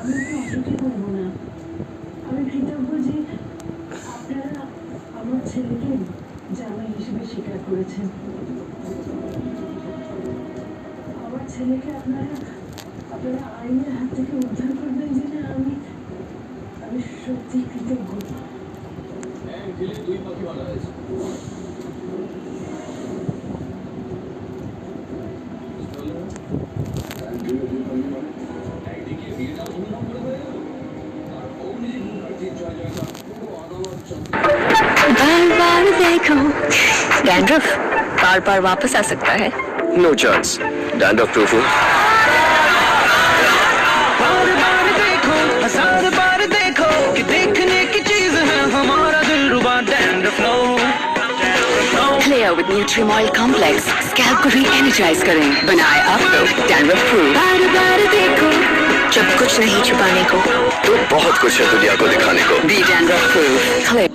আমি অসুখী করবো না। আমি কৃতজ্ঞ যে আপনারা আমার ছেলেকে জামাই হিসেবে স্বীকার করেছেন। আমার ছেলেকে আপনারা আপনারা আইনের হাত থেকে উদ্ধার করবেন জেনে আমি আমি সত্যি কৃতজ্ঞ। দুই পাখি মারা হয়েছে। একদিকে বিয়েটা ধুমধাম করে হয়ে গেল, আর অগ্নি মুখার্জির জয় জয়কার পুরো আদালত চক্র। बार बार देखो डैंड्रफ बार बार वापस आ सकता है। No chance. डैंड्रफ प्रूफ हूँ। बार बार देखो हजार बार देखो कि देखने की चीज है हमारा Dilruba dandruff no clear with nutrium oil complex scalp को री-एनर्जाइज करें, बनाए आपको डैंड्रफ प्रूफ। बार बार देखो जब कुछ नहीं छुपाने को तो बहुत कुछ है दुनिया को दिखाने को। B dandruff proof. क्लियर